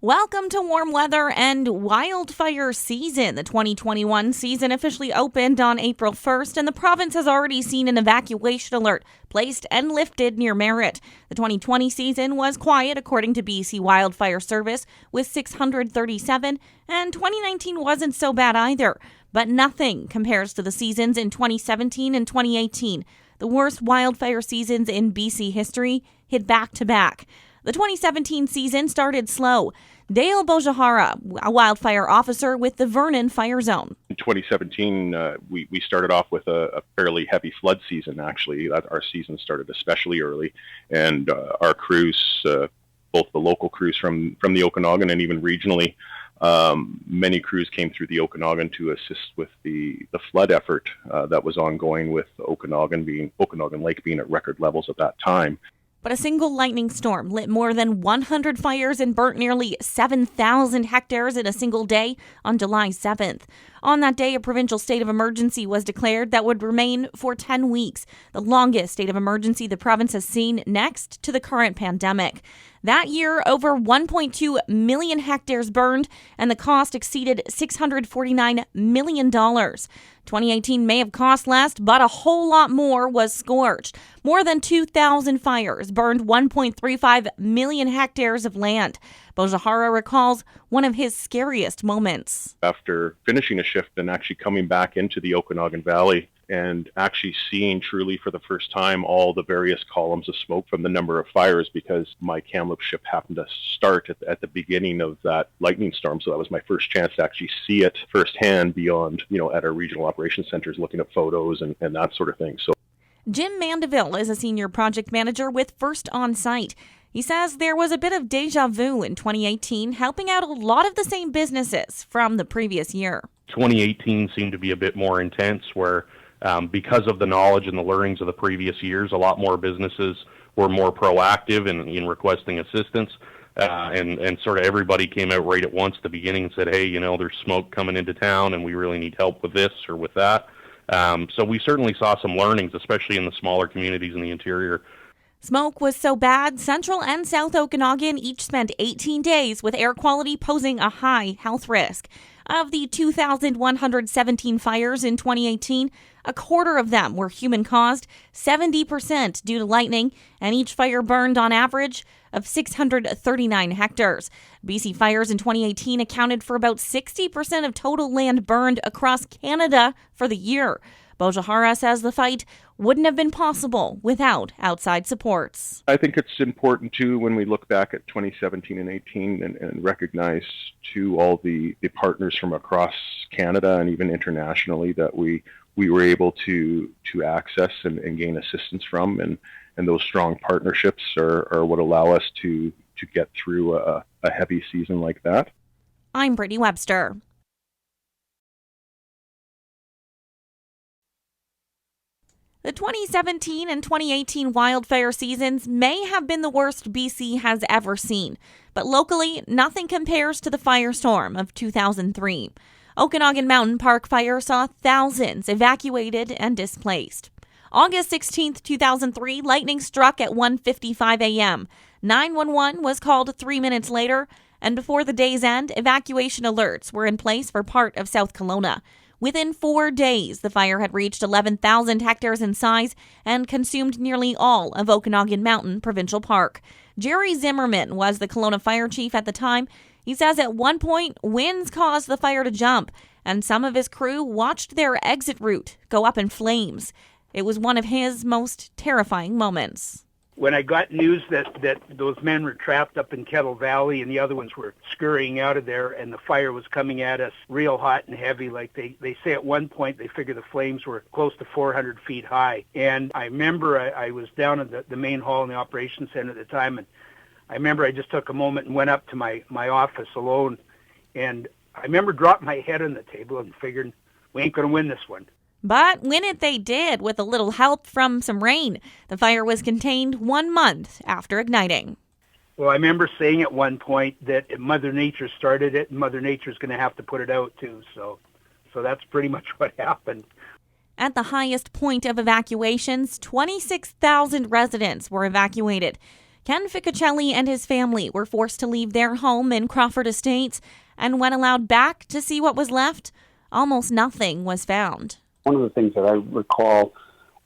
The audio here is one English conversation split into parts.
Welcome to warm weather and wildfire season. The 2021 season officially opened on April 1st, and the province has already seen an evacuation alert placed and lifted near Merritt. The 2020 season was quiet, according to BC Wildfire Service, with 637, and 2019 wasn't so bad either. But nothing compares to the seasons in 2017 and 2018. The worst wildfire seasons in BC history hit back to back. The 2017 season started slow. Dale Bojahara, a wildfire officer with the Vernon Fire Zone. In 2017, we started off with a fairly heavy flood season, actually. Our season started especially early, and our crews, both the local crews from the Okanagan and even regionally, many crews came through the Okanagan to assist with the flood effort that was ongoing, with Okanagan Lake being at record levels at that time. But a single lightning storm lit more than 100 fires and burnt nearly 7,000 hectares in a single day on July 7th. On that day, a provincial state of emergency was declared that would remain for 10 weeks, the longest state of emergency the province has seen next to the current pandemic. That year, over 1.2 million hectares burned, and the cost exceeded $649 million. 2018 may have cost less, but a whole lot more was scorched. More than 2,000 fires burned 1.35 million hectares of land. Bojahara recalls one of his scariest moments. After finishing a shift and actually coming back into the Okanagan Valley and actually seeing truly for the first time all the various columns of smoke from the number of fires, because my Kamloops shift happened to start at the beginning of that lightning storm. So that was my first chance to actually see it firsthand beyond, at our regional operations centers, looking at photos and that sort of thing. So Jim Mandeville is a senior project manager with First On Site. He says there was a bit of deja vu in 2018, helping out a lot of the same businesses from the previous year. 2018 seemed to be a bit more intense, where because of the knowledge and the learnings of the previous years, a lot more businesses were more proactive in requesting assistance. And sort of everybody came out right at once at the beginning and said, hey, there's smoke coming into town and we really need help with this or with that. So we certainly saw some learnings, especially in the smaller communities in the interior. Smoke was so bad, Central and South Okanagan each spent 18 days with air quality posing a high health risk. Of the 2,117 fires in 2018, a quarter of them were human-caused, 70% due to lightning, and each fire burned on average of 639 hectares. BC fires in 2018 accounted for about 60% of total land burned across Canada for the year. Bojahara says the fight wouldn't have been possible without outside supports. I think it's important, too, when we look back at 2017 and 18 and recognize, too, all the partners from across Canada and even internationally that we were able to access and gain assistance from. And those strong partnerships are what allow us to get through a heavy season like that. I'm Brittany Webster. The 2017 and 2018 wildfire seasons may have been the worst BC has ever seen, but locally, nothing compares to the firestorm of 2003. Okanagan Mountain Park fire saw thousands evacuated and displaced. August 16, 2003, lightning struck at 1:55 a.m. 911 was called 3 minutes later, and before the day's end, evacuation alerts were in place for part of South Kelowna. Within 4 days, the fire had reached 11,000 hectares in size and consumed nearly all of Okanagan Mountain Provincial Park. Jerry Zimmerman was the Kelowna fire chief at the time. He says at one point, winds caused the fire to jump, and some of his crew watched their exit route go up in flames. It was one of his most terrifying moments. When I got news that those men were trapped up in Kettle Valley and the other ones were scurrying out of there and the fire was coming at us real hot and heavy, like they say at one point they figure the flames were close to 400 feet high. And I remember I was down at the main hall in the operations center at the time, and I remember I just took a moment and went up to my office alone, and I remember dropping my head on the table and figuring, we ain't going to win this one. But win it they did with a little help from some rain. The fire was contained 1 month after igniting. Well, I remember saying at one point that if Mother Nature started it, Mother Nature's going to have to put it out too. So that's pretty much what happened. At the highest point of evacuations, 26,000 residents were evacuated. Ken Ficcicelli and his family were forced to leave their home in Crawford Estates, and when allowed back to see what was left, almost nothing was found. One of the things that I recall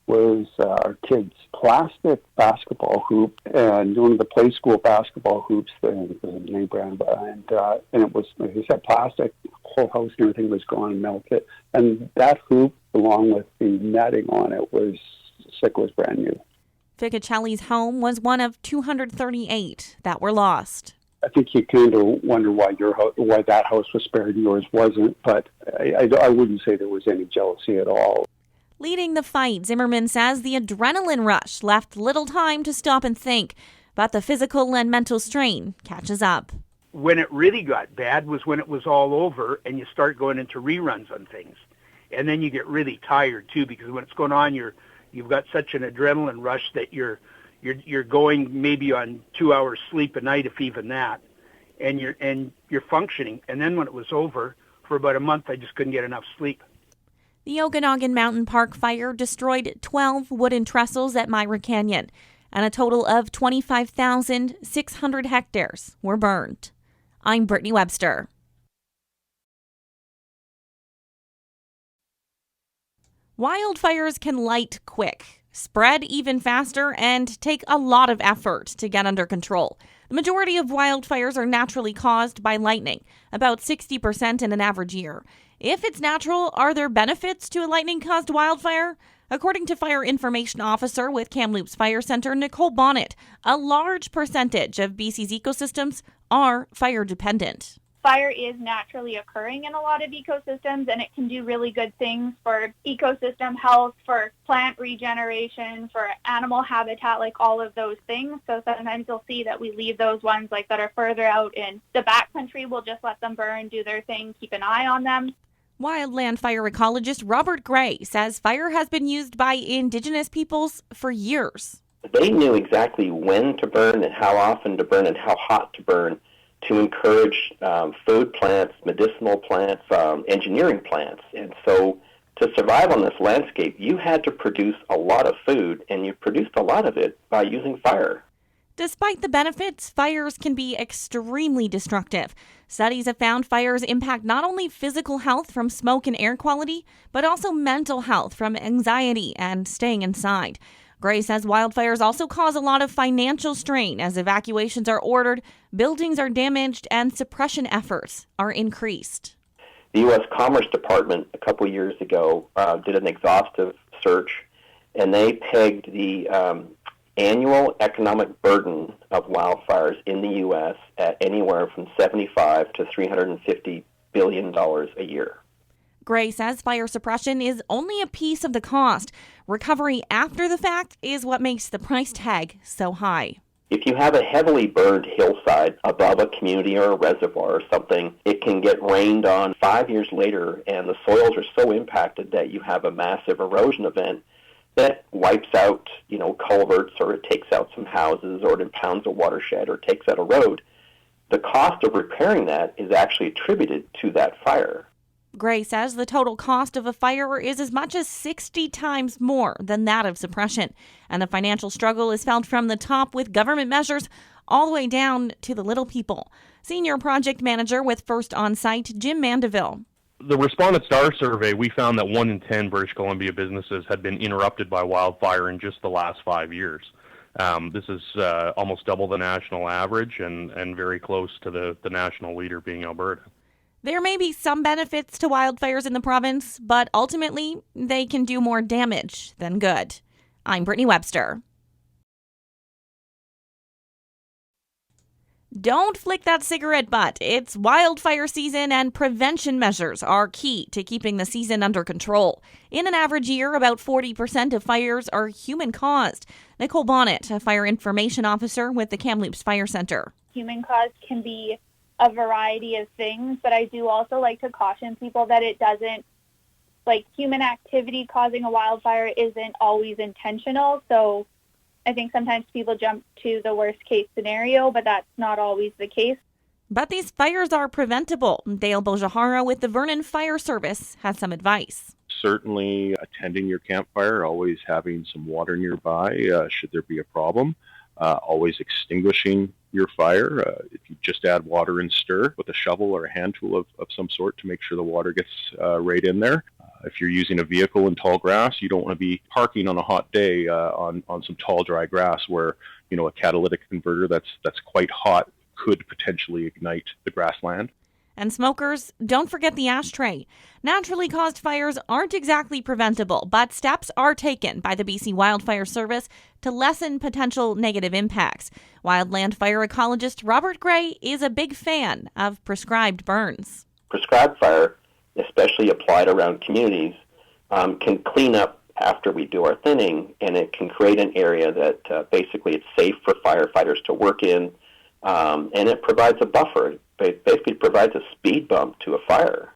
was our kids' plastic basketball hoop and one of the play school basketball hoops, the name brand, and it was, like I said, plastic. The whole house and everything was gone, melted. And that hoop, along with the netting on it, was brand new. Ficcicelli's home was one of 238 that were lost. I think you kind of wonder why that house was spared, yours wasn't, but I wouldn't say there was any jealousy at all. Leading the fight, Zimmerman says the adrenaline rush left little time to stop and think, but the physical and mental strain catches up. When it really got bad was when it was all over and you start going into reruns on things. And then you get really tired, too, because when it's going on, you've got such an adrenaline rush that you're going maybe on 2 hours sleep a night, if even that, and you're functioning. And then when it was over, for about a month, I just couldn't get enough sleep. The Okanagan Mountain Park fire destroyed 12 wooden trestles at Myra Canyon, and a total of 25,600 hectares were burned. I'm Brittany Webster. Wildfires can light quick, spread even faster, and take a lot of effort to get under control. The majority of wildfires are naturally caused by lightning, about 60% in an average year. If it's natural, are there benefits to a lightning-caused wildfire? According to Fire Information Officer with Kamloops Fire Centre, Nicole Bonnet, a large percentage of BC's ecosystems are fire-dependent. Fire is naturally occurring in a lot of ecosystems, and it can do really good things for ecosystem health, for plant regeneration, for animal habitat, like all of those things. So sometimes you'll see that we leave those ones like that are further out in the backcountry. We'll just let them burn, do their thing, keep an eye on them. Wildland fire ecologist Robert Gray says fire has been used by Indigenous peoples for years. They knew exactly when to burn and how often to burn and how hot to burn to encourage food plants, medicinal plants, engineering plants. And so to survive on this landscape, you had to produce a lot of food, and you produced a lot of it by using fire. Despite the benefits, fires can be extremely destructive. Studies have found fires impact not only physical health from smoke and air quality, but also mental health from anxiety and staying inside. Gray says wildfires also cause a lot of financial strain as evacuations are ordered, buildings are damaged, and suppression efforts are increased. The U.S. Commerce Department a couple years ago did an exhaustive search, and they pegged the annual economic burden of wildfires in the U.S. at anywhere from $75 to $350 billion a year. Gray says fire suppression is only a piece of the cost. Recovery after the fact is what makes the price tag so high. If you have a heavily burned hillside above a community or a reservoir or something, it can get rained on 5 years later, and the soils are so impacted that you have a massive erosion event that wipes out, culverts, or it takes out some houses, or it impounds a watershed, or takes out a road. The cost of repairing that is actually attributed to that fire. Gray says the total cost of a fire is as much as 60 times more than that of suppression, and the financial struggle is felt from the top with government measures all the way down to the little people. Senior project manager with First On-Site, Jim Mandeville. The respondents to our survey, we found that 1 in 10 British Columbia businesses had been interrupted by wildfire in just the last 5 years. This is almost double the national average and very close to the national leader being Alberta. There may be some benefits to wildfires in the province, but ultimately they can do more damage than good. I'm Brittany Webster. Don't flick that cigarette butt. It's wildfire season, and prevention measures are key to keeping the season under control. In an average year, about 40% of fires are human-caused. Nicole Bonnet, a fire information officer with the Kamloops Fire Centre. Human-caused can be a variety of things, but I do also like to caution people that it doesn't, human activity causing a wildfire isn't always intentional. So I think sometimes people jump to the worst case scenario, but that's not always the case. But these fires are preventable. Dale Bojahara with the Vernon Fire Service has some advice. Certainly attending your campfire, always having some water nearby should there be a problem. always extinguishing your fire. If you just add water and stir with a shovel or a hand tool of some sort to make sure the water gets right in there. If you're using a vehicle in tall grass, you don't want to be parking on a hot day on some tall, dry grass where, a catalytic converter that's quite hot could potentially ignite the grassland. And smokers, don't forget the ashtray. Naturally caused fires aren't exactly preventable, but steps are taken by the BC Wildfire Service to lessen potential negative impacts. Wildland fire ecologist Robert Gray is a big fan of prescribed burns. Prescribed fire, especially applied around communities, can clean up after we do our thinning, and it can create an area that basically it's safe for firefighters to work in, and it provides a buffer. It basically provides a speed bump to a fire.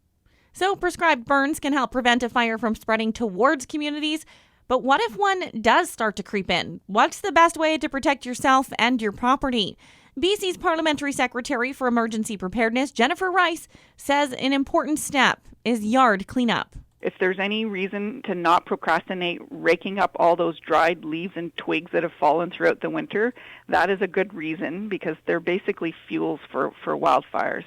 So prescribed burns can help prevent a fire from spreading towards communities. But what if one does start to creep in? What's the best way to protect yourself and your property? BC's Parliamentary Secretary for Emergency Preparedness, Jennifer Rice, says an important step is yard cleanup. If there's any reason to not procrastinate raking up all those dried leaves and twigs that have fallen throughout the winter, that is a good reason because they're basically fuels for wildfires.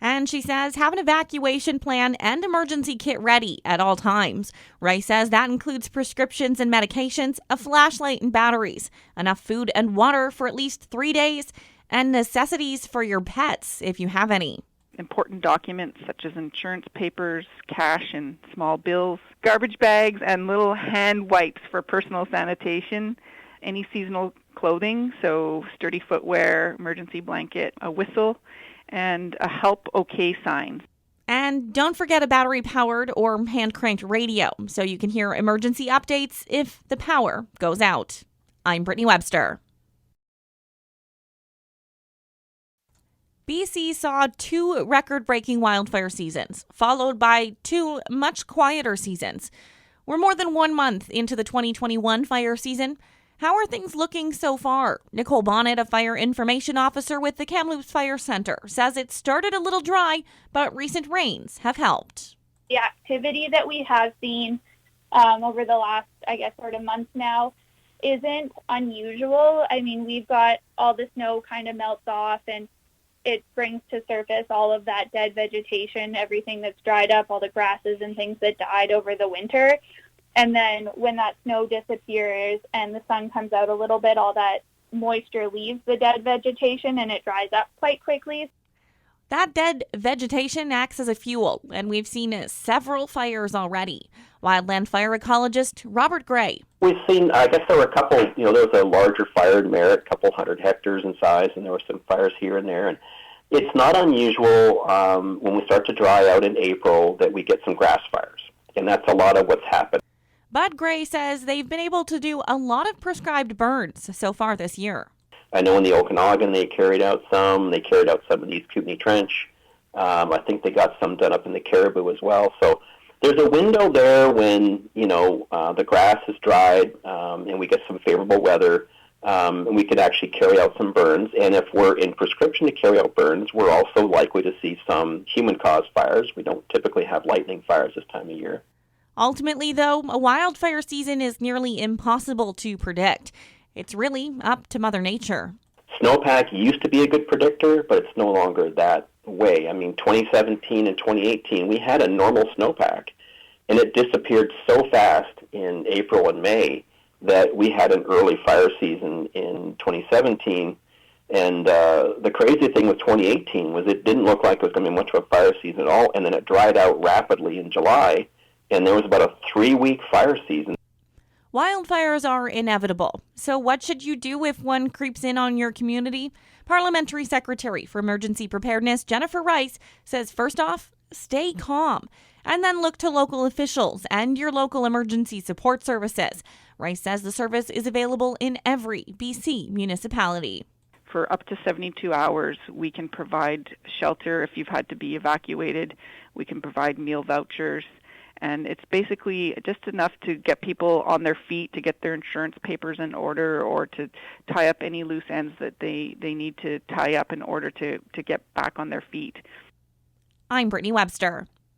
And she says have an evacuation plan and emergency kit ready at all times. Rice says that includes prescriptions and medications, a flashlight and batteries, enough food and water for at least 3 days, and necessities for your pets if you have any. Important documents such as insurance papers, cash and small bills, garbage bags, and little hand wipes for personal sanitation, any seasonal clothing, so sturdy footwear, emergency blanket, a whistle, and a help okay sign. And don't forget a battery-powered or hand-cranked radio so you can hear emergency updates if the power goes out. I'm Brittany Webster. BC saw 2 record-breaking wildfire seasons, followed by 2 much quieter seasons. We're more than 1 month into the 2021 fire season. How are things looking so far? Nicole Bonnet, a fire information officer with the Kamloops Fire Center, says it started a little dry, but recent rains have helped. The activity that we have seen over the last, sort of month now isn't unusual. I mean, we've got all the snow kind of melts off and it brings to surface all of that dead vegetation, everything that's dried up, all the grasses and things that died over the winter. And then when that snow disappears and the sun comes out a little bit, all that moisture leaves the dead vegetation and it dries up quite quickly. That dead vegetation acts as a fuel, and we've seen several fires already. Wildland fire ecologist Robert Gray. We've seen, I guess there were a couple, there was a larger fire in Merritt, a couple 100 hectares in size, and there were some fires here and there. And it's not unusual when we start to dry out in April that we get some grass fires, and that's a lot of what's happened. Bud Gray says they've been able to do a lot of prescribed burns so far this year. I know in the Okanagan they carried out some. They carried out some in the East Kootenay Trench. I think they got some done up in the Caribou as well. So there's a window there when, the grass is dried and we get some favorable weather and we could actually carry out some burns. And if we're in prescription to carry out burns, we're also likely to see some human-caused fires. We don't typically have lightning fires this time of year. Ultimately, though, a wildfire season is nearly impossible to predict. It's really up to Mother Nature. Snowpack used to be a good predictor, but it's no longer that way. I mean, 2017 and 2018, we had a normal snowpack, and it disappeared so fast in April and May that we had an early fire season in 2017. And the crazy thing with 2018 was it didn't look like it was going to be much of a fire season at all, and then it dried out rapidly in July, and there was about a 3-week fire season. Wildfires are inevitable. So what should you do if one creeps in on your community? Parliamentary Secretary for Emergency Preparedness Jennifer Rice says first off, stay calm, and then look to local officials and your local emergency support services. Rice says the service is available in every BC municipality. For up to 72 hours, we can provide shelter if you've had to be evacuated. We can provide meal vouchers. And it's basically just enough to get people on their feet, to get their insurance papers in order, or to tie up any loose ends that they need to tie up in order to get back on their feet. I'm Brittany Webster.